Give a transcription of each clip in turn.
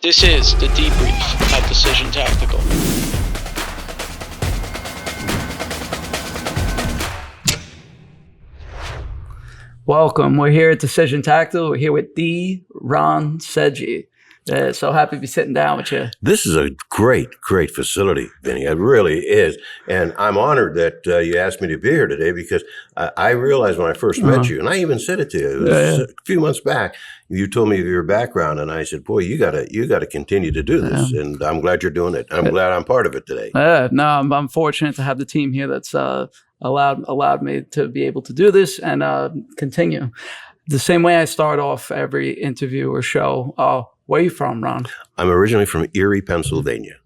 This is the Debrief at Decision Tactical. Welcome. We're here at Decision Tactical. We're here with Ron Seggi. So happy to be sitting down with you. This is a great facility, Vinny. It really is. And I'm honored that you asked me to be here today because I realized when I first met you, and I even said it to you, it was a few months back, you told me of your background, and I said, boy, you gotta continue to do this. And I'm glad you're doing it. I'm glad I'm part of it today. No, I'm fortunate to have the team here that's allowed me to be able to do this and continue. The same way I start off every interview or show. Where are you from, Ron? I'm originally from Erie, Pennsylvania.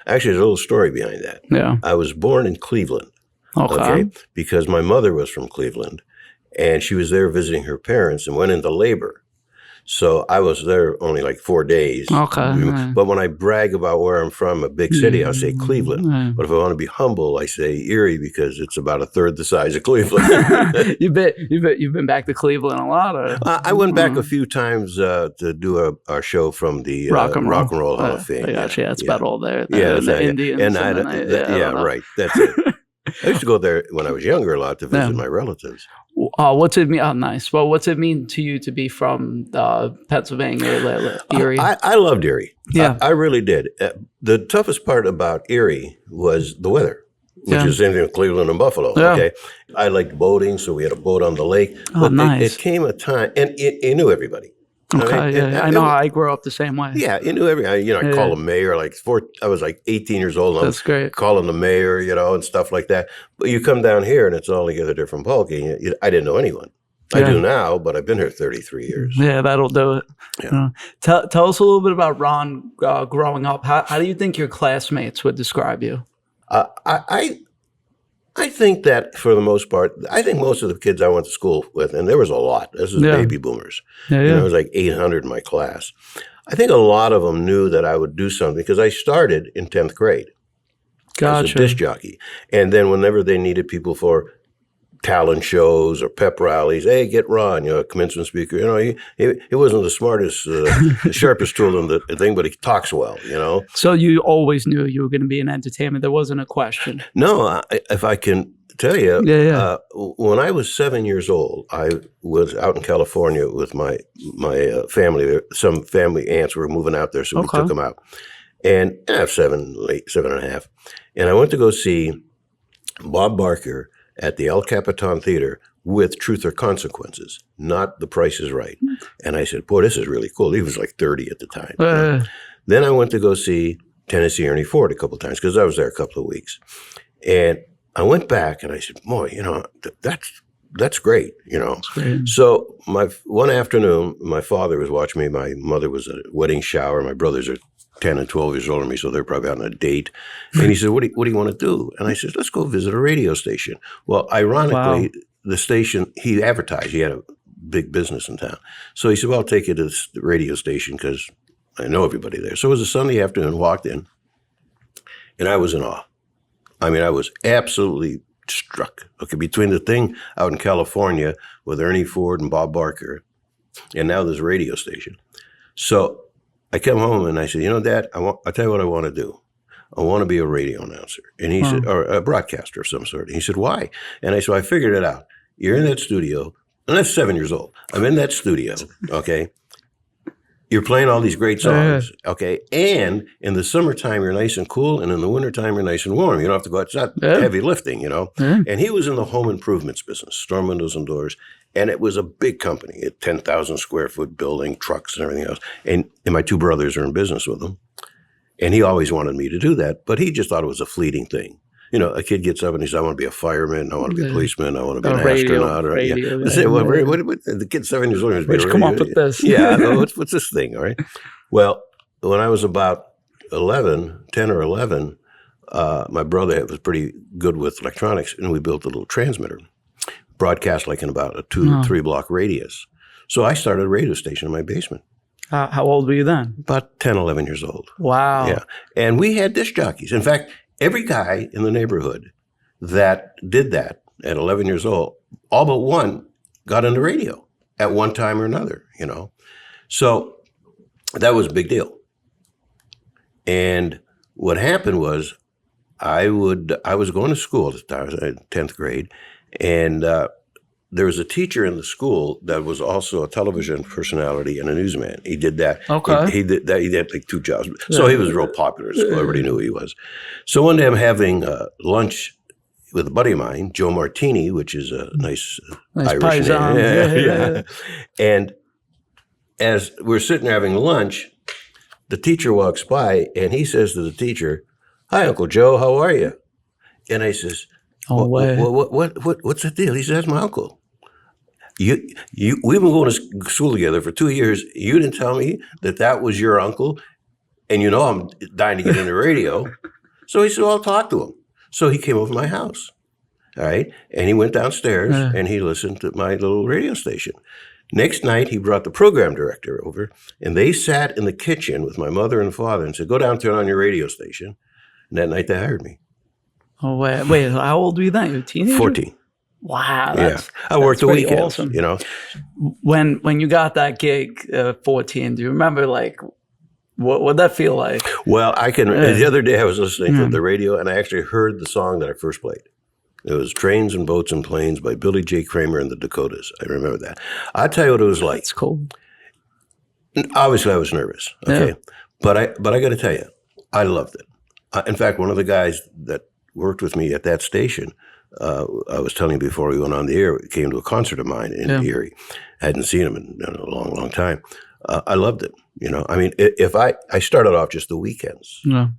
Actually, there's a little story behind that. Yeah. I was born in Cleveland. Okay. Because my mother was from Cleveland, and she was there visiting her parents and went into labor. So I was there only like 4 days. Okay. But when I brag about where I'm from, a big city, I'll say Cleveland. But if I want to be humble, I say Erie because it's about a third the size of Cleveland. You've been back to Cleveland a lot? Or? I went back a few times to do a show from the Rock and Roll Hall of Fame. I got you. That's about all there. The Indians. Right. That's it. I used to go there when I was younger a lot to visit my relatives. What's it mean? Oh, nice. Well, what's it mean to you to be from Pennsylvania, Erie? I loved Erie. Yeah, I really did. The toughest part about Erie was the weather, which is the same thing with Cleveland and Buffalo. Yeah. Okay, I liked boating, so we had a boat on the lake. But nice. It came a time, and you knew everybody. Okay, I know. I grew up the same way. Yeah, you knew everybody. I called the mayor. I was like 18 years old. And That's great. Calling the mayor, and stuff like that. But you come down here, and it's altogether different ballgame. I didn't know anyone. I do now, but I've been here 33 years. Yeah, that'll do it. Yeah. Tell us a little bit about Ron growing up. How do you think your classmates would describe you? I think that for the most part, I think most of the kids I went to school with, and there was a lot. This is baby boomers. There was like 800 in my class. I think a lot of them knew that I would do something because I started in 10th grade as a disc jockey. And then whenever they needed people for talent shows or pep rallies, hey, get Ron, a commencement speaker. He wasn't the smartest, the sharpest tool in the thing, but he talks well, So you always knew you were going to be in entertainment. There wasn't a question. No, if I can tell you, when I was 7 years old, I was out in California with my family. Some family aunts were moving out there, so we took them out. And I have 7 and a half. And I went to go see Bob Barker at the El Capitan Theater with Truth or Consequences, not The Price is Right. And I said, boy, this is really cool. He was like 30 at the time. Then I went to go see Tennessee Ernie Ford a couple of times because I was there a couple of weeks. And I went back and I said, boy, that's great, That's great. So one afternoon, my father was watching me. My mother was at a wedding shower. My brothers are 10 and 12 years older than me, so they're probably on a date. And he said, what do you want to do? And I said, let's go visit a radio station. Well, ironically, the station, he advertised. He had a big business in town. So he said, well, I'll take you to the radio station because I know everybody there. So it was a Sunday afternoon, walked in, and I was in awe. I mean, I was absolutely struck. Okay, between the thing out in California with Ernie Ford and Bob Barker, and now this radio station. So I came home and I said, Dad, I'll tell you what I want to do. I want to be a radio announcer. And he said, or a broadcaster of some sort. And he said, why? And I said, I figured it out. You're in that studio, and I'm 7 years old. I'm in that studio, okay? You're playing all these great songs, okay? And in the summertime, you're nice and cool, and in the wintertime, you're nice and warm. You don't have to go out. It's not heavy lifting, And he was in the home improvements business, storm windows and doors. And it was a big company, a 10,000 square foot building, trucks and everything else. And my two brothers are in business with him. And he always wanted me to do that, but he just thought it was a fleeting thing. A kid gets up and he says, I want to be a fireman, I want to be a policeman, I want to be an astronaut. The kid's 7 years old. Where'd you come up with this? What's this thing, all right? Well, when I was about 10 or 11, my brother was pretty good with electronics, and we built a little transmitter. Broadcast like in about a 2 to 3 block radius. So I started a radio station in my basement. How old were you then? About 10, 11 years old. Wow. Yeah. And we had disc jockeys. In fact, every guy in the neighborhood that did that at 11 years old, all but one got into radio at one time or another, So that was a big deal. And what happened was I was going to school at the time. I was in 10th grade, and there was a teacher in the school that was also a television personality and a newsman. He did that. Okay. He did that. He did like 2 jobs. So he was real popular at school. Everybody knew who he was. So one day I'm having lunch with a buddy of mine, Joe Martini, which is a nice Irish name. Yeah. And as we're sitting there having lunch, the teacher walks by and he says to the teacher, "Hi, Uncle Joe, how are you?" And I says, what's the deal? He says, "That's my uncle. We've been going to school together for 2 years. You didn't tell me that was your uncle, and you know I'm dying to get into radio." So he said, "Well, I'll talk to him." So he came over to my house, all right, and he went downstairs and he listened to my little radio station. Next night, he brought the program director over, and they sat in the kitchen with my mother and father and said, "Go down, turn on your radio station." And that night, they hired me. Oh, wait, how old were you then? You were a teenager? 14. Wow. I worked the weekends, awesome. you know. When you got that gig, 14, do you remember, like, what'd that feel like? Well, the other day I was listening to the radio, and I actually heard the song that I first played. It was Trains and Boats and Planes by Billy J. Kramer and the Dakotas. I remember that. I'll tell you what it was like. It's cool. Obviously, I was nervous, okay? But I got to tell you, I loved it. In fact, one of the guys that worked with me at that station, I was telling you before we went on the air, came to a concert of mine in Erie. I hadn't seen him in a long, long time. I loved it. You know, I mean, if I started off just the weekends. Yeah.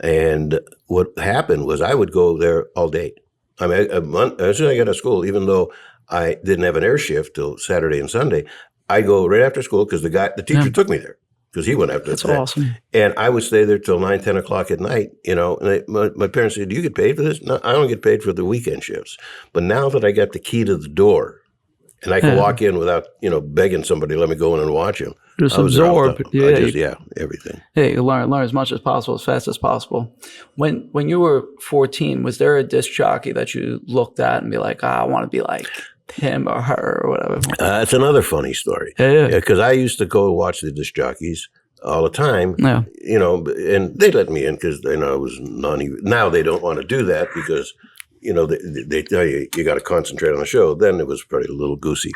And what happened was I would go there all day. I mean, as soon as I got to school, even though I didn't have an air shift till Saturday and Sunday, I'd go right after school because the teacher took me there because he went after that. That's awesome. And I would stay there till 9, 10 o'clock at night, you know. And my parents said, "Do you get paid for this?" No, I don't get paid for the weekend shifts. But now that I got the key to the door and I can walk in without, you know, begging somebody to let me go in and watch him. Just absorb. Everything. Yeah, you learn as much as possible, as fast as possible. When you were 14, was there a disc jockey that you looked at and be like, I want to be like him or her or whatever? That's another funny story. Yeah. Because I used to go watch the disc jockeys all the time. Yeah. You know, and they let me in because they know I was now they don't want to do that because, you know, they tell you got to concentrate on the show. Then it was probably a little goosey.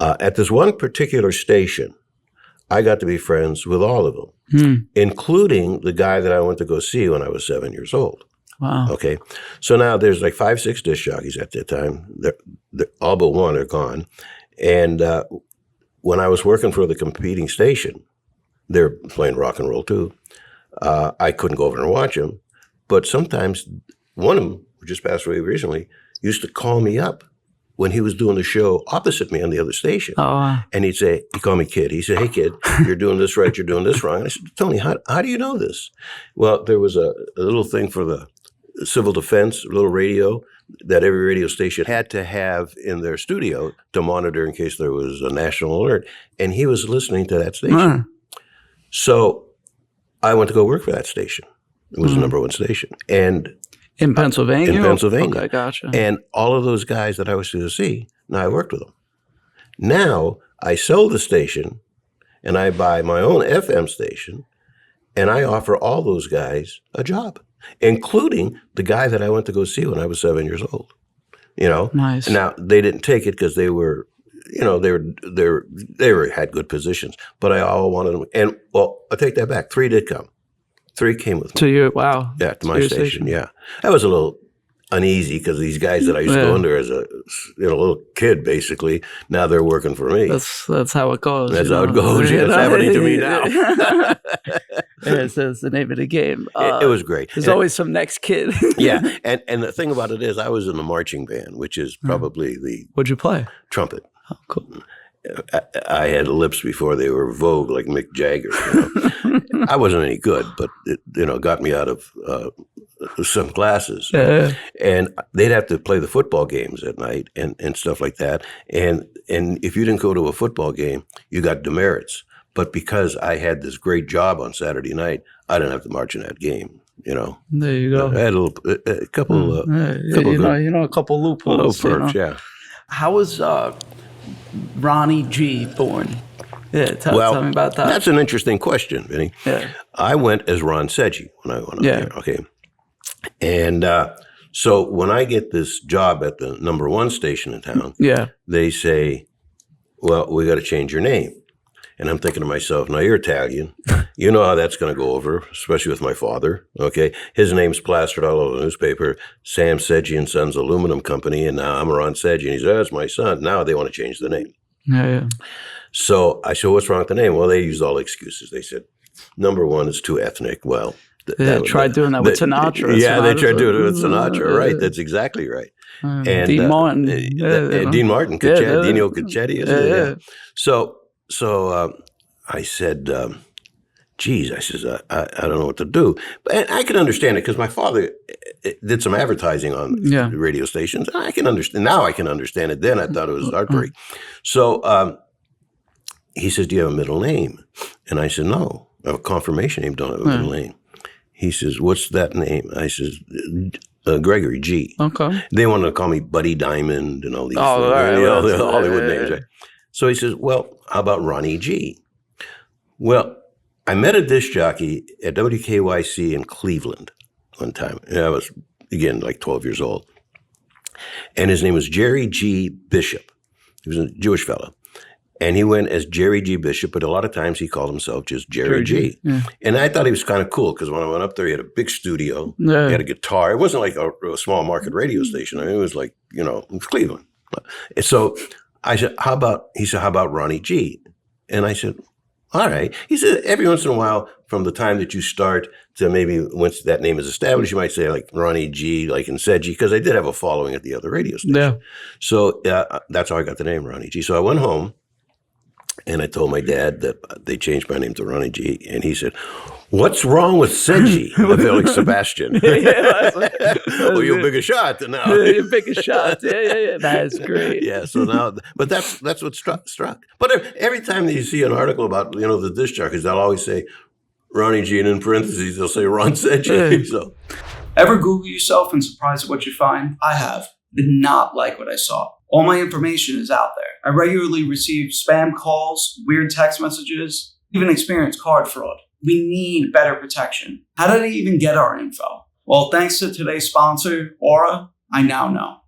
At this one particular station, I got to be friends with all of them, including the guy that I went to go see when I was 7 years old. Wow. Okay. So now there's like 5, 6 disc jockeys at that time. They're all but one are gone. And when I was working for the competing station, they're playing rock and roll too. I couldn't go over and watch them. But sometimes one of them, who just passed away recently, used to call me up when he was doing the show opposite me on the other station. And he'd call me Kid. He said, "Hey, Kid, you're doing this right, you're doing this wrong." And I said, "Tony, how do you know this?" Well, there was a little thing for the civil defense, a little radio that every radio station had to have in their studio to monitor in case there was a national alert. And he was listening to that station. So I went to go work for that station. It was the number one station. And in Pennsylvania? In Pennsylvania. Okay, gotcha. And all of those guys that I was to see, now I worked with them. Now I sell the station and I buy my own FM station and I offer all those guys a job, including the guy that I went to go see when I was 7 years old. You know? Nice. Now they didn't take it because they were, you know, they had good positions, but I all wanted them. And well, I'll take that back. 3 did come. 3 came with me. To you, wow. Yeah, to my station, yeah. I was a little uneasy because these guys that I used to go under as a little kid, basically, now they're working for me. That's how it goes. That's how it goes. Yeah, it's happening to me now. It's the name of the game. It was great. There's always some next kid. Yeah, and the thing about it is I was in the marching band, which is probably the... What'd you play? Trumpet. Oh, cool. I had lips before they were Vogue, like Mick Jagger. You know? I wasn't any good, but it, you know, got me out of some classes. Yeah. And they'd have to play the football games at night and stuff like that. And if you didn't go to a football game, you got demerits. But because I had this great job on Saturday night, I didn't have to march in that game. You know, there you go. I had a couple. A couple loopholes. Perks, yeah. How was Ronnie G born? Yeah, tell me about that. That's an interesting question, Vinny. Yeah. I went as Ron Seggi when I went up there. Okay. And so when I get this job at the number one station in town, they say, well, we got to change your name. And I'm thinking to myself, now you're Italian. You know how that's going to go over, especially with my father. Okay. His name's plastered all over the newspaper, Sam Seggi and Sons Aluminum Company. And now I'm Ron Seggi. And he says, that's my son. Now they want to change the name. Yeah. So I said, what's wrong with the name? Well, they used all the excuses. They said, number one, it's too ethnic. Well, they tried doing that with Sinatra. Yeah, they tried doing it with Sinatra. Right. That's exactly right. And Dean Martin. Dean Martin, Dino Caccetti. Yeah. So I said, geez, I says, I don't know what to do. But I can understand it because my father did some advertising on the radio stations. I can understand. Now I can understand it. Then I thought it was heartbreak. So he says, do you have a middle name? And I said, no, I have a confirmation name, don't have a middle name. He says, what's that name? I says, Gregory G. Okay. They wanted to call me Buddy Diamond and all these all the Hollywood names. Right? So he says, well, how about Ronnie G? Well, I met a disc jockey at WKYC in Cleveland one time. And I was, again, like 12 years old. And his name was Jerry G. Bishop. He was a Jewish fellow. And he went as Jerry G. Bishop, but a lot of times he called himself just Jerry G. Yeah. And I thought he was kind of cool because when I went up there, he had a big studio. Yeah. He had a guitar. It wasn't like a small market radio station. I mean, it was like, it was Cleveland. And so I said, how about Ronnie G? And I said, all right. He said, every once in a while, from the time that you start to maybe once that name is established, you might say like Ronnie G, like in Seggi, because I did have a following at the other radio station. Yeah. So that's how I got the name Ronnie G. So I went home. And I told my dad that they changed my name to Ronnie G. And he said, what's wrong with Seggi? I felt like Sebastian. Well, you're big a shot now. You're big a shot. Yeah. That's great. Yeah. So now, but that's what struck. But every time that you see an article about, the disc jockeys, they'll always say Ronnie G. And in parentheses, they'll say Ron Seggi. So, ever Google yourself and surprised at what you find? I have. Did not like what I saw. All my information is out there. I regularly receive spam calls, weird text messages, even experience card fraud. We need better protection. How did I even get our info? Well, thanks to today's sponsor, Aura, I now know.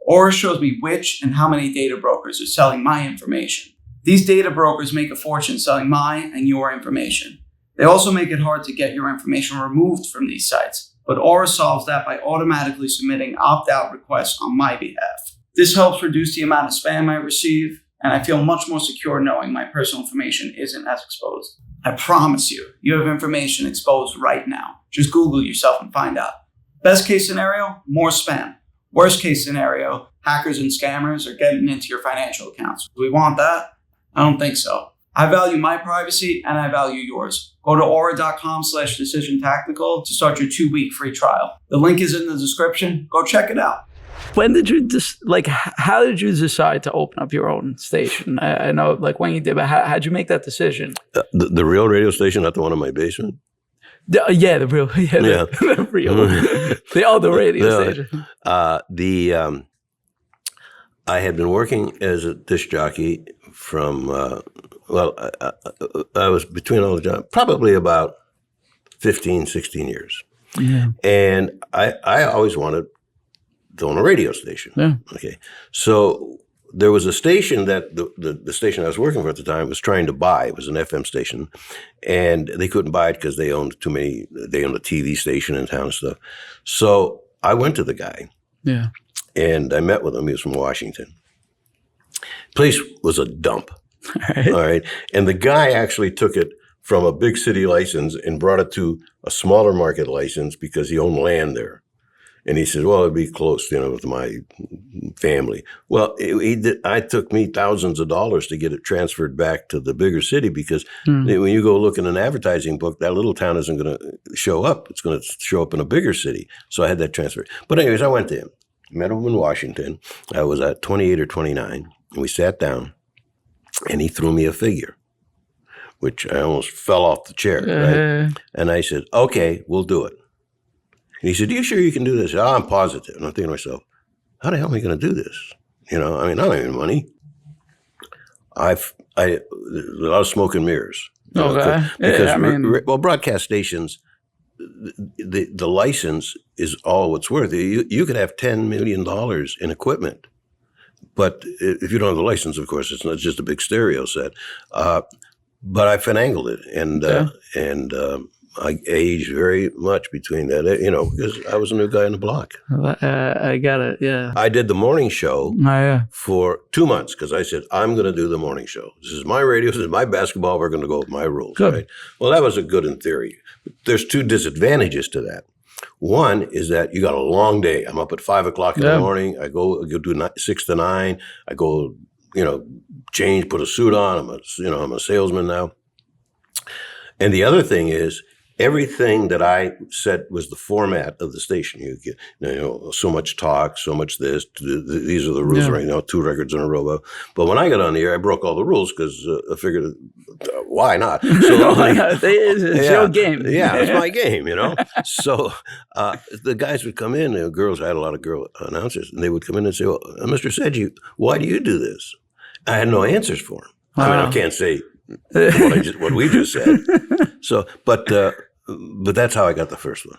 Aura shows me which and how many data brokers are selling my information. These data brokers make a fortune selling my and your information. They also make it hard to get your information removed from these sites, but Aura solves that by automatically submitting opt-out requests on my behalf. This helps reduce the amount of spam I receive, and I feel much more secure knowing my personal information isn't as exposed. I promise you have information exposed right now. Just Google yourself and find out. Best case scenario, more spam. Worst case scenario, hackers and scammers are getting into your financial accounts. Do we want that? I don't think so. I value my privacy and I value yours. Go to aura.com/decisiontactical to start your 2-week free trial. The link is in the description. Go check it out. When did you how did you decide to open up your own station? I know when you did, but how'd you make that decision? The real radio station, not the one in my basement? The real, the real one. The radio station. I had been working as a disc jockey from, I was between all the jobs, probably about 15, 16 years. Yeah. And I always wanted to own a radio station. Yeah. Okay. So there was a station that the station I was working for at the time was trying to buy. It was an FM station, and they couldn't buy it because they owned too many. They owned a TV station in town and stuff. So I went to the guy. Yeah. And I met with him. He was from Washington. Place was a dump. All right. And the guy actually took it from a big city license and brought it to a smaller market license because he owned land there. And he said, well, it'd be close, with my family. Well, it took me thousands of dollars to get it transferred back to the bigger city because when you go look in an advertising book, that little town isn't going to show up. It's going to show up in a bigger city. So I had that transferred. But anyways, I went to him, met him in Washington. I was at 28 or 29, and we sat down, and he threw me a figure, which I almost fell off the chair. Right? And I said, okay, we'll do it. And he said, are you sure you can do this? I'm positive. And I'm thinking to myself, how the hell am I going to do this? I don't have any money. a lot of smoke and mirrors. Okay. Because Yeah, I mean, broadcast stations, the license is all it's worth. You could have $10 million in equipment, but if you don't have the license, of course, it's not just a big stereo set. But I finagled it, and I aged very much between that, because I was a new guy on the block. I got it. Yeah. I did the morning show Yeah. for 2 months because I said, I'm going to do the morning show. This is my radio. This is my basketball. We're going to go with my rules. Good. Right? Well, that was good in theory. There's two disadvantages to that. One is that you got a long day. I'm up at 5 o'clock in the morning. I go do 6 to 9. I go, change, put a suit on. I'm a salesman now. And the other thing is, everything that I said was the format of the station. You get, so much talk, so much this. These are the rules right now. 2 records in a row. But when I got on the air, I broke all the rules because I figured, why not? So it's your game. Yeah, it's my game. So the guys would come in. Girls, I had a lot of girl announcers, and they would come in and say, "Well, Mr. Seggi, why do you do this?" I had no answers for them. I mean, I can't say what we just said. So, but that's how I got the first one.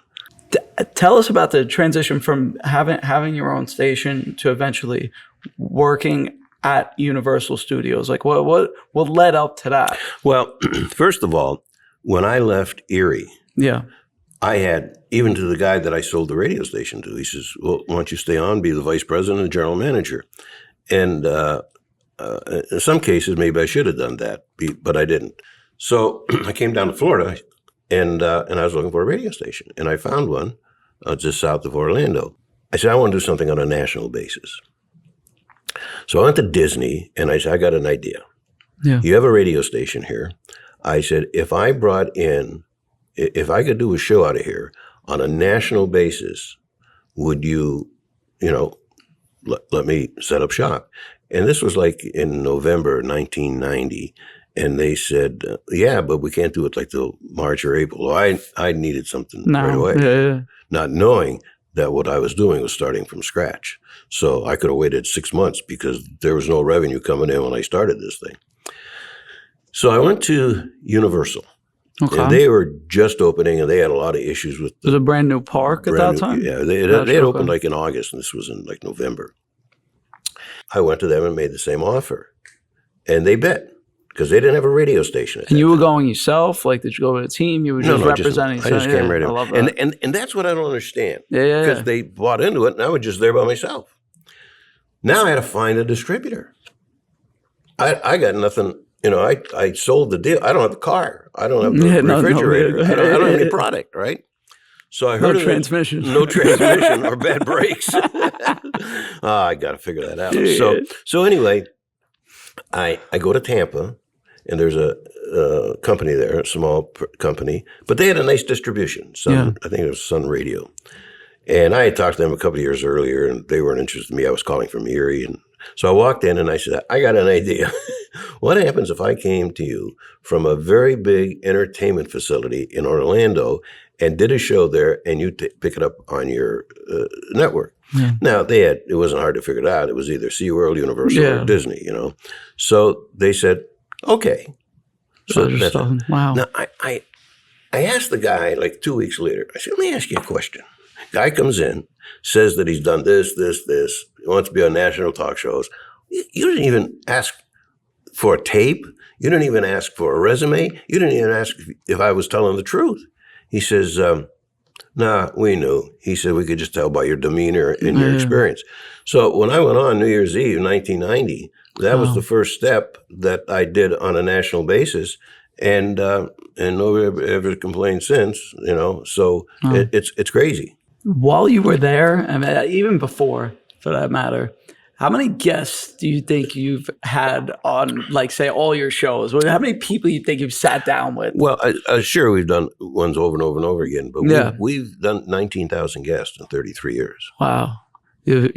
Tell us about the transition from having your own station to eventually working at Universal Studios. Like what led up to that? Well, first of all, when I left Erie, I had, even to the guy that I sold the radio station to, he says, "Well, why don't you stay on, be the vice president and general manager?" And in some cases, maybe I should have done that, but I didn't. So I came down to Florida, and I was looking for a radio station, and I found one just south of Orlando. I said, I want to do something on a national basis. So I went to Disney, and I said, I got an idea. Yeah. You have a radio station here. I said, if I could do a show out of here on a national basis, would you, let me set up shop? And this was like in November 1990. And they said, yeah, but we can't do it like till March or April. Well, I needed something right away, not knowing that what I was doing was starting from scratch. So I could have waited 6 months because there was no revenue coming in when I started this thing. So I went to Universal. Okay. And they were just opening, and they had a lot of issues with it was a brand new park at that time? Yeah, they had opened like in August, and this was in like November. I went to them and made the same offer, and they bet. Because they didn't have a radio station. And you were going yourself? Like, did you go with a team? You were just representing? I just came right in. I love that. And that's what I don't understand. Yeah. Because they bought into it, and I was just there by myself. Now I had to find a distributor. I got nothing. I sold the deal. I don't have a car. I don't have a refrigerator. I don't have any product, right? So I heard no transmission or bad brakes. I got to figure that out. So anyway, I go to Tampa, and there's a company there, a small company, but they had a nice distribution. I think it was Sun Radio. And I had talked to them a couple of years earlier, and they weren't interested in me. I was calling from Erie. And so I walked in, and I said, I got an idea. What happens if I came to you from a very big entertainment facility in Orlando and did a show there, and you pick it up on your network? Yeah. Now, it wasn't hard to figure it out. It was either SeaWorld, Universal, or Disney, So they said, okay. So wow. Now, I asked the guy like 2 weeks later, I said, let me ask you a question. Guy comes in, says that he's done this. He wants to be on national talk shows. You didn't even ask for a tape. You didn't even ask for a resume. You didn't even ask if I was telling the truth. He says, nah, we knew. He said, we could just tell by your demeanor and your experience. So when I went on New Year's Eve, 1990, that was the first step that I did on a national basis. And nobody ever complained since, so it's crazy. While you were there, I mean, even before, for that matter, how many guests do you think you've had on, like, say, all your shows? How many people do you think you've sat down with? Well, sure, we've done ones over and over and over again, but we've done 19,000 guests in 33 years. Wow. You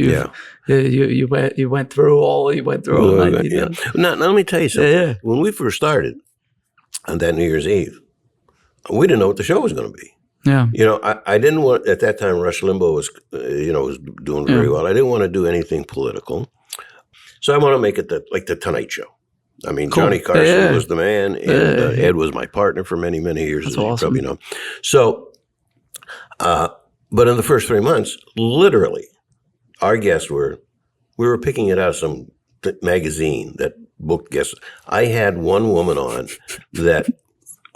went through all 19,000. Now, let me tell you something. When we first started on that New Year's Eve, we didn't know what the show was going to be. Yeah. I didn't want, at that time, Rush Limbaugh was, was doing very well. I didn't want to do anything political. So I want to make it like the Tonight Show. I mean, Cool. Johnny Carson Yeah. was the man, and Ed was my partner for many, many years, That's as awesome. you probably know. So, but in the first 3 months, literally, our guests we were picking it out of some magazine that booked guests. I had one woman on that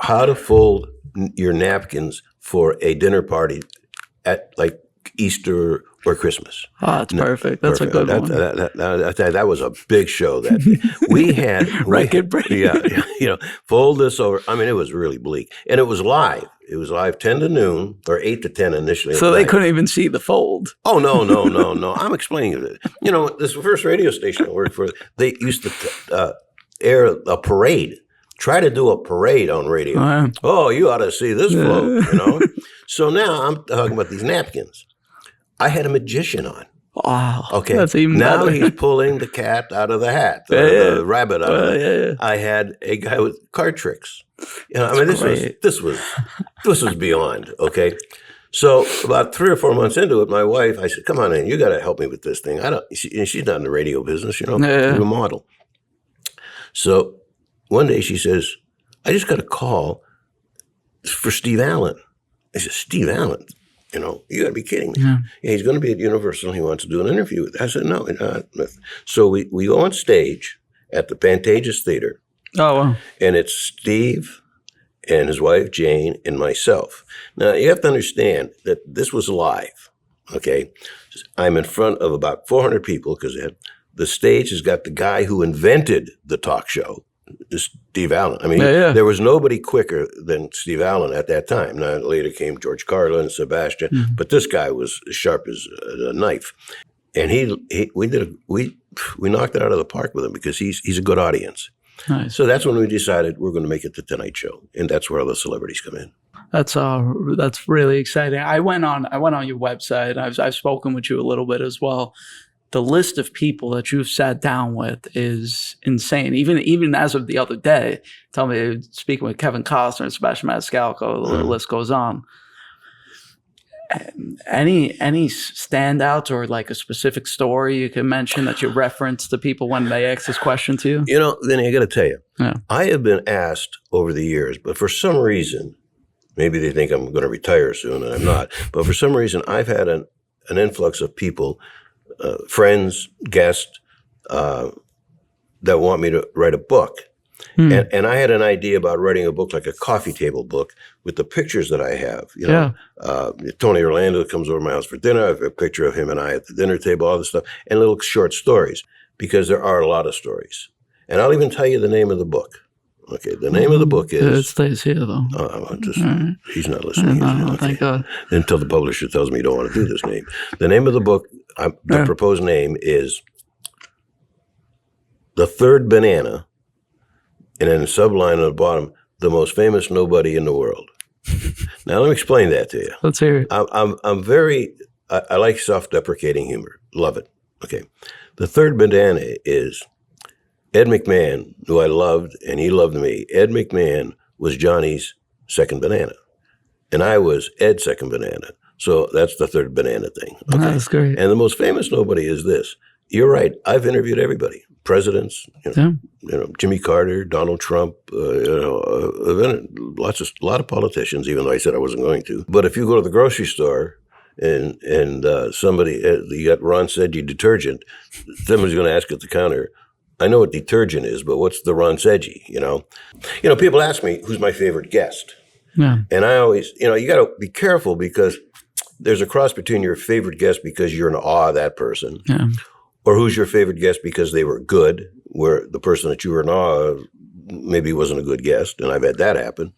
how to fold your napkins for a dinner party at like Easter or Christmas. Oh, that's perfect. That's Perfect. a good one. That was a big show that day. We had Record break. yeah, fold this over. I mean, it was really bleak, and it was live. It was live 10 to noon or 8 to 10 initially. So they couldn't even see the fold. Oh, no. I'm explaining it. You know, this first radio station I worked for, they used to air a parade. Try to do a parade on radio. Oh, you ought to see this float, you know. So now I'm talking about these napkins. I had a magician on. Wow. Okay. That's even now better. he's pulling the cat out of the hat, the rabbit out of the yeah. I had a guy with card tricks. You know, I mean, this was beyond. Okay. So about 3 or 4 months into it, my wife, I said, "Come on in, you got to help me with this thing." She's not in the radio business, you know. Yeah. She's a model. So one day she says, "I just got a call for Steve Allen." I said, "Steve Allen? You know, you got to be kidding me." Yeah. Yeah, he's going to be at Universal. He wants to do an interview with. I said, "No." So we go on stage at the Pantages Theater, Oh, wow. and it's Steve and his wife Jane and myself. Now you have to understand that this was live. Okay, I'm in front of about 400 people because the stage has got the guy who invented the talk show, Steve Allen. I mean, there was nobody quicker than Steve Allen at that time. Now later came George Carlin and Sebastian, but this guy was as sharp as a knife. And we knocked it out of the park with him because he's a good audience. Nice. So that's when we decided we're going to make it the Tonight Show, and that's where all the celebrities come in. That's really exciting. I went on your website. I've spoken with you a little bit as well. The list of people that you've sat down with is insane. Even as of the other day, tell me, speaking with Kevin Costner and Sebastian Maniscalco, the list goes on. Any standouts or like a specific story you can mention that you reference to people when they ask this question to you? You know, Vinny, I got to tell you, Yeah. I have been asked over the years, but for some reason, maybe they think I'm going to retire soon, and I'm not. But for some reason, I've had an influx of people, friends, guests, that want me to write a book. And I had an idea about writing a book like a coffee table book with the pictures that I have. You know, Tony Orlando comes over to my house for dinner. I have a picture of him and I at the dinner table, all this stuff, and little short stories, because there are a lot of stories. And I'll even tell you the name of the book. Okay, the name of the book is... It stays here, though. He's not listening. No, thank God. Until the publisher tells me you don't want to do this name. The name of the book, the proposed name is The Third Banana, and then a subline on the bottom, The Most Famous Nobody in the World. Now, let me explain that to you. Let's hear it. I like self-deprecating humor. Love it. Okay. The Third Banana is Ed McMahon, who I loved, and he loved me. Ed McMahon was Johnny's second banana, and I was Ed's second banana. So that's the third banana thing. Okay. That's great. And the most famous nobody is this. You're right. I've interviewed everybody. Presidents, you know, Jimmy Carter, Donald Trump, a lot of politicians, even though I said I wasn't going to. But if you go to the grocery store and somebody, you got Ron Seggi detergent, somebody's going to ask at the counter, I know what detergent is, but what's the Ron Seggi, you know? You know, people ask me, who's my favorite guest? Yeah. And I always, you know, you got to be careful because there's a cross between your favorite guest because you're in awe of that person. Yeah. Or who's your favorite guest because they were good, where the person that you were in awe of maybe wasn't a good guest, and I've had that happen.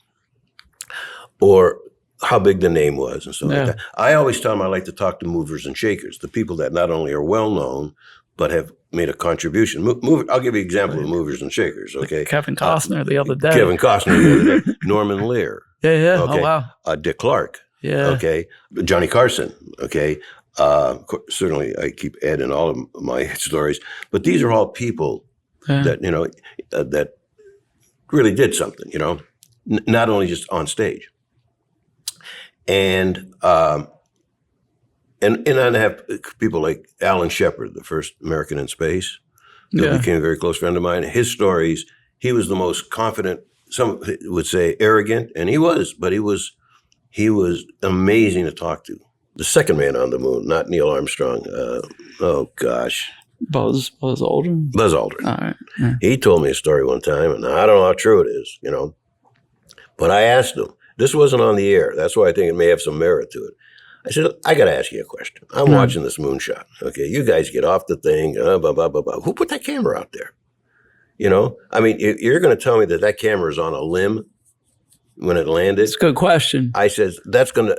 Or how big the name was and stuff like that. I always tell them I like to talk to movers and shakers, the people that not only are well-known, but have made a contribution. I'll give you an example of movers and shakers, okay? Kevin Costner the other day. Kevin Costner the other day. Norman Lear. Yeah. Okay. Oh, wow. Dick Clark. Yeah. Okay. Johnny Carson. Okay. Certainly, I keep Ed in all of my stories, but these are all people that, you know, that really did something, you know, not only just on stage. And I have people like Alan Shepard, the first American in space, who Yeah. became a very close friend of mine. His stories, he was the most confident, some would say arrogant, and he was, but he was amazing to talk to. The second man on the moon, not Neil Armstrong. Oh gosh. Buzz Aldrin. Buzz Aldrin. All right. Yeah. He told me a story one time, and I don't know how true it is, But I asked him. This wasn't on the air. That's why I think it may have some merit to it. I said, I got to ask you a question. I'm watching this moonshot. Okay, you guys get off the thing. Blah, blah, blah, blah. Who put that camera out there? I mean, you're going to tell me that camera is on a limb when it landed? It's a good question. I said, that's gonna.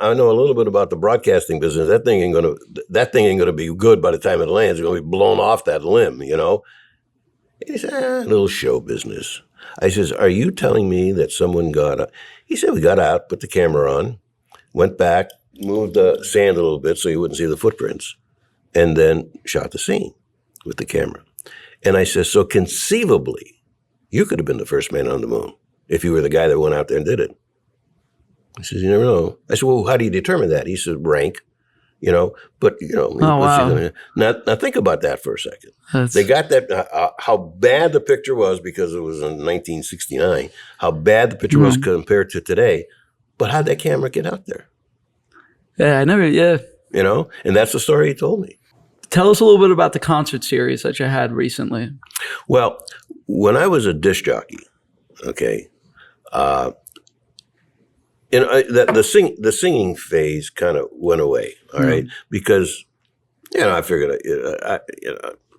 I know a little bit about the broadcasting business. That thing ain't gonna be good by the time it lands. It's gonna be blown off that limb, And he said, a little show business. I says, are you telling me that someone got out? He said, we got out, put the camera on, went back, moved the sand a little bit so you wouldn't see the footprints, and then shot the scene with the camera. And I said, so conceivably, you could have been the first man on the moon if you were the guy that went out there and did it. He says, you never know. I said, well, how do you determine that? He said, rank, but, Oh, wow. Now think about that for a second. They got that, how bad the picture was because it was in 1969, how bad the picture was compared to today. But how'd that camera get out there? Yeah, I never, yeah. And that's the story he told me. Tell us a little bit about the concert series that you had recently. Well, when I was a disc jockey, okay, the singing phase kind of went away, all right, because I figured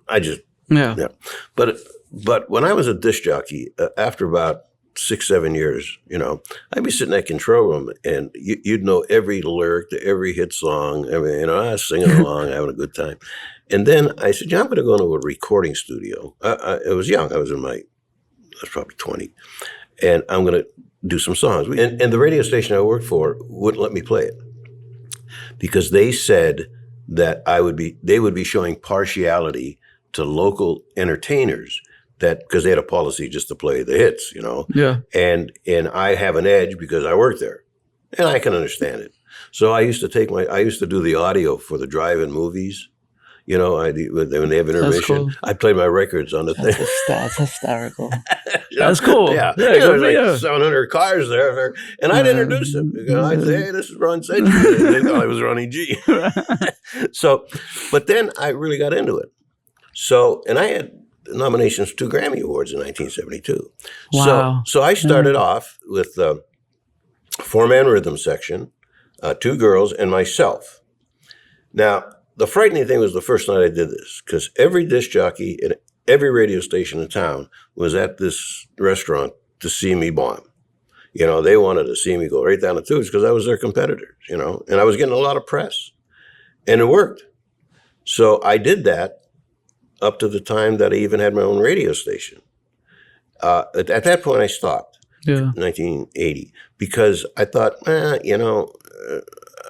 I just But when I was a disc jockey, after about 6-7 years, I'd be sitting in that control room, and you'd know every lyric to every hit song. I was singing along, having a good time. And then I said, I'm going to go into a recording studio. I was young. I was probably 20. And I'm going to do some songs. And the radio station I worked for wouldn't let me play it because they said that they would be showing partiality to local entertainers because they had a policy just to play the hits, Yeah. And I have an edge because I worked there, and I can understand it. So I used to do the audio for the drive-in movies. When they have intermission, cool. I played my records on the thing. That's hysterical. That's cool. Yeah, Good there's 700 cars there, and I'd introduce them. I'd say, "Hey, this is Ron Seggi." They thought I was Ronnie G. So, but then I really got into it. So, and I had nominations for 2 Grammy Awards in 1972. Wow. So I started off with a 4-man rhythm section, 2 girls, and myself. Now, the frightening thing was the first night I did this, because every disc jockey and every radio station in town was at this restaurant to see me bomb. They wanted to see me go right down the tubes because I was their competitor, and I was getting a lot of press. And it worked. So I did that up to the time that I even had my own radio station. At that point, I stopped. 1980, because I thought, I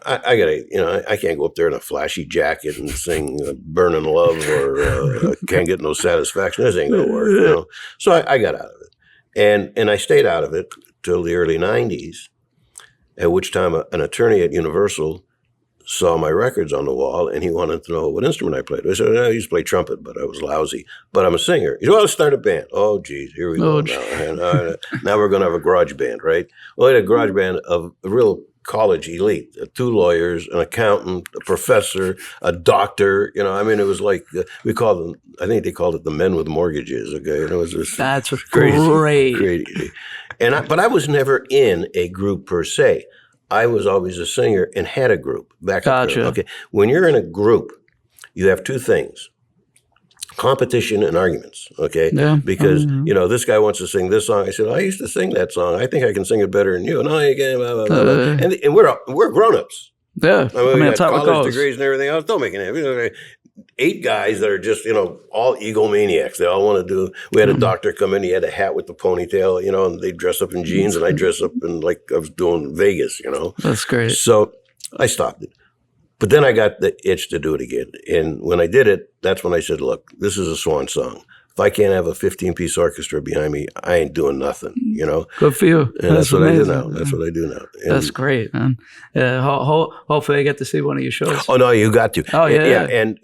gotta, I can't go up there in a flashy jacket and sing "Burning Love" or "Can't Get No Satisfaction." This ain't gonna work, So I got out of it, and I stayed out of it till the early '90s, at which time an attorney at Universal saw my records on the wall, and he wanted to know what instrument I played. I said, I used to play trumpet, but I was lousy. But I'm a singer. He said, well, let's start a band. Oh, geez, here we go now. And, now we're going to have a garage band, right? Well, I had a garage band of a real college elite, 2 lawyers, an accountant, a professor, a doctor. It was like, we called them, I think they called it the men with mortgages, okay? And it was just That's crazy, great. crazy. But I was never in a group per se. I was always a singer and had a group. Gotcha. Okay. When you're in a group, you have 2 things: competition and arguments. Okay. Yeah. Because this guy wants to sing this song. I said, I used to sing that song. I think I can sing it better than you. No, you can't. Blah, blah, blah, blah. And we're grown-ups. Yeah. We got that's how it college goes. degrees and everything else. Don't make it. 8 guys that are just, all egomaniacs. They all want to do. We had a doctor come in. He had a hat with the ponytail, and they dress up in jeans, and I dress up in like I was doing Vegas, That's great. So I stopped it. But then I got the itch to do it again. And when I did it, that's when I said, look, this is a swan song. if I can't have a 15-piece orchestra behind me, I ain't doing nothing, you know? Good for you. And that's what amazing. I do now. That's what I do now. And That's great, man. Yeah, hopefully I get to see one of your shows. oh no, you got to. Oh, yeah. And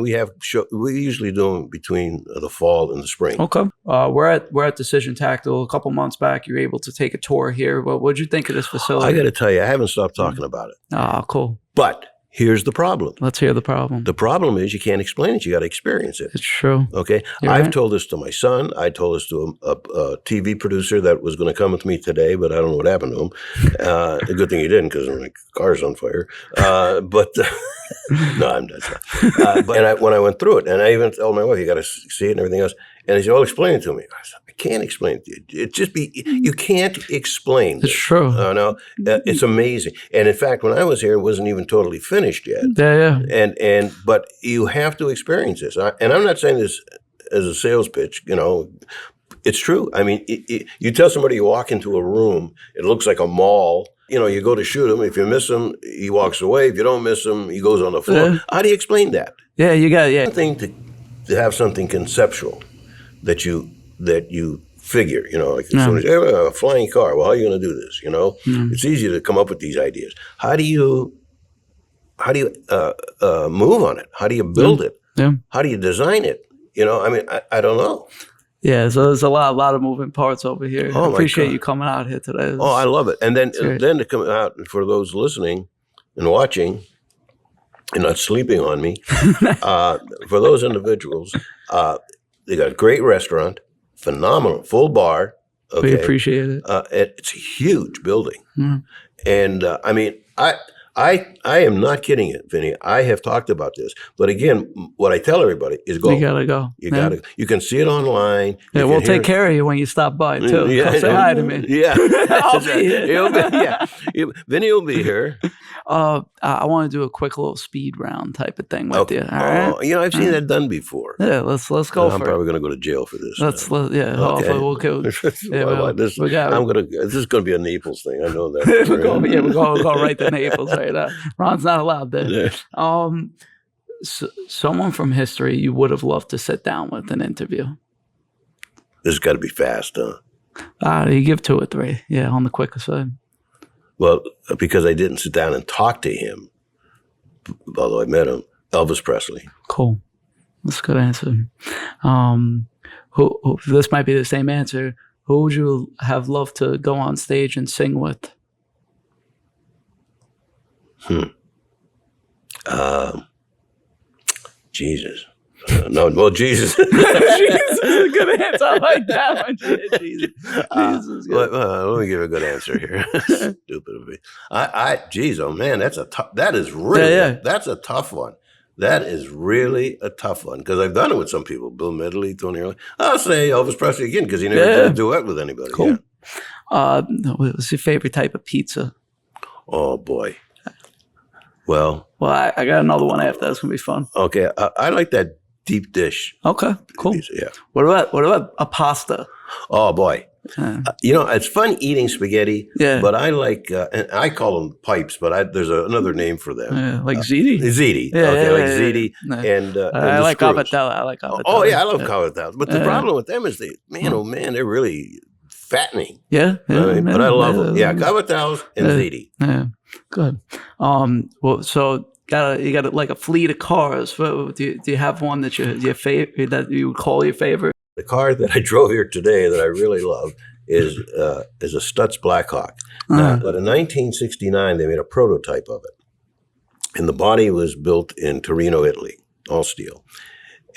we have we usually do them between the fall and the spring. Okay. We're at Decision Tactical. A couple months back, you were able to take a tour here. What'd you think of this facility? I got to tell you, I haven't stopped talking about it. Oh, cool. But here's the problem. Let's hear the problem. The problem is you can't explain it. You got to experience it. It's true. Okay. You're I've right. told this to my son. I told this to a TV producer that was going to come with me today, but I don't know what happened to him. A good thing he didn't, because my car's on fire. But no, I'm not. But when I went through it, and I even told my wife, you got to see it and everything else. And he said, "Well, explain it to me." I said, "I can't explain it to you. You can't explain It's this. true. No, it's amazing. And in fact, when I was here, it wasn't even totally finished yet. Yeah. But you have to experience this. And I'm not saying this as a sales pitch, you know. It's true. I mean, you tell somebody you walk into a room, it looks like a mall. You know, you go to shoot him. If you miss him, he walks away. If you don't miss him, he goes on the floor. Yeah. How do you explain that? Yeah, you got One thing to have something conceptual that you figure, you know, like somebody says, "Hey, a flying car. Well, how are you going to do this? You know, it's easy to come up with these ideas. How do you move on it? How do you build it? Yeah. How do you design it? You know, I mean, I don't know. Yeah, so there's a lot of moving parts over here. Oh, I my appreciate God. you coming out here today. Oh, I love it. And then great. to come out, for those listening and watching and not sleeping on me, for those individuals, they got a great restaurant, phenomenal, full bar. Okay. We appreciate it. It's a huge building. Mm. And I mean, I am not kidding you, Vinny. I have talked about this, but again, what I tell everybody is go. You gotta go. You gotta. You can see it online. Yeah, we'll take care of you when you stop by too. Yeah, Come say hi to me. Yeah, I'll be here. Vinny will be here. I want to do a quick little speed round type of thing with you. All right. You know, I've seen that done before. Yeah, let's go I'm for probably it. going to go to jail for this. Yeah. Okay. Hopefully we'll go. Yeah, This is going to be a Naples thing. I know that. we're going right to Naples right now. Ron's not allowed there. Yeah. Someone from history you would have loved to sit down with and interview. This has got to be fast, huh? You give 2 or 3. Yeah, on the quicker side. Well, because I didn't sit down and talk to him, although I met him, Elvis Presley. Cool. That's a good answer. Who this might be the same answer. Who would you have loved to go on stage and sing with? Jesus. No, well, Jesus. Jesus is a good answer. I like that one. Jesus. Jesus is good. Let me give a good answer here. Stupid of me. Geez, oh man, that's a tough one. That is really a tough one because I've done it with some people. Bill Medley, Tony Early. I'll say Elvis Presley again because he never did a duet with anybody. Cool. Yeah. What's your favorite type of pizza? Oh boy. Well, I got another one after. That's gonna be fun. Okay, I like that deep dish. Okay, cool. Pizza, yeah. What about a pasta? Oh boy. You know, it's fun eating spaghetti, but I like, and I call them pipes, but there's another name for them. Like ziti? Ziti. Ziti. And I like cavatelli. I like cavatelli. Oh, yeah, I love cavatelli. But the problem with them is they're really fattening. Yeah. But I love them. Yeah, cavatellis and ziti. Yeah, good. Well, so you got like a fleet of cars. Do you have one that your favorite that you would call your favorite? The car that I drove here today that I really love is a Stutz Blackhawk. But in 1969, they made a prototype of it. And the body was built in Torino, Italy, all steel.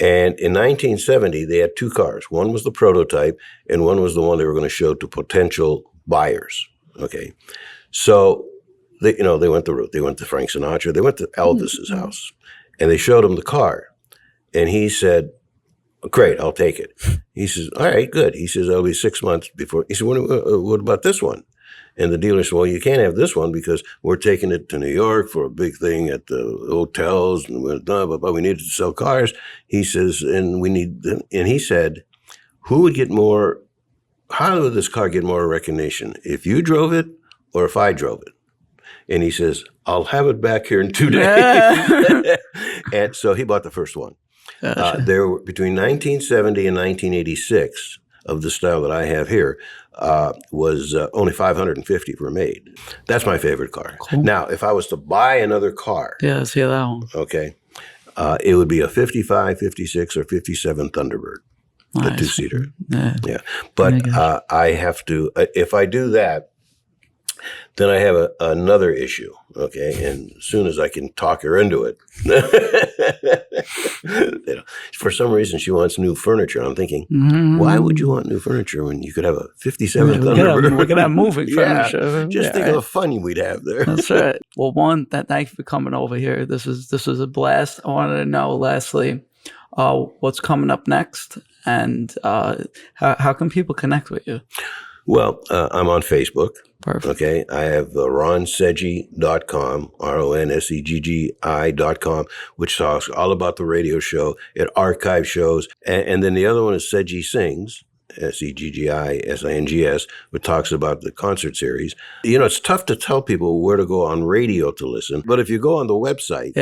And in 1970, they had 2 cars. One was the prototype, and one was the one they were going to show to potential buyers. Okay. So, they went the route. They went to Frank Sinatra. They went to Elvis's house. And they showed him the car. And he said, "Great, I'll take it." He says, "All right, good." He says, "It'll be 6 months before." He said, what about this one? And the dealer said, "Well, you can't have this one because we're taking it to New York for a big thing at the hotels, and but we need to sell cars." He says, and he said, how would this car get more recognition? If you drove it or if I drove it? And he says, "I'll have it back here in 2 days." And so he bought the first one. Gotcha. There were between 1970 and 1986 of the style that I have here was only 550 were made. That's my favorite car. Cool. Now, if I was to buy another car, Yeah, I see that one. okay, it would be a 55, 56, or 57 Thunderbird, the Nice. two-seater. Yeah. Yeah, but I have to. If I do that, then I have another issue. Okay, and as soon as I can talk her into it, for some reason she wants new furniture. I'm thinking, why would you want new furniture when you could have a 57 Thunderbird? We're gonna have moving furniture. Just think of the fun we'd have there. That's right. Well, one, thank you for coming over here. This is a blast. I wanted to know, lastly, what's coming up next, and how can people connect with you? Well, I'm on Facebook. Perfect. Okay. I have ronseggi.com, RONSEGGI.com, which talks all about the radio show. It archives shows. And then the other one is Seggi Sings, SEGGISINGS, which talks about the concert series. You know, it's tough to tell people where to go on radio to listen. But if you go on the website,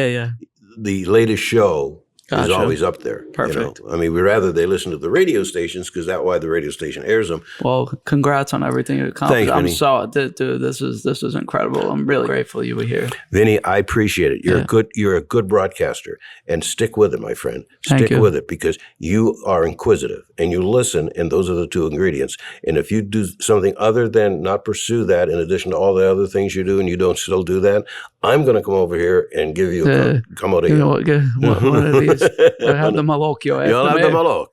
the latest show is always up there. Perfect. You know? I mean, we'd rather they listen to the radio stations because that's why the radio station airs them. Well, congrats on everything you accomplished. Thanks, Vinny. Dude, this is incredible. I'm really grateful you were here. Vinny, I appreciate it. You're a good broadcaster, and stick with it, my friend. Stick with it because you are inquisitive and you listen, and those are the two ingredients. And if you do something other than not pursue that, in addition to all the other things you do, and you don't still do that, I'm going to come over here and give you a come you know, one of these. I'll have the Malocchio after You'll have me. the Maloc.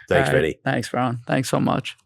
Thanks, Right. Vinny. Thanks, Ron. Thanks so much.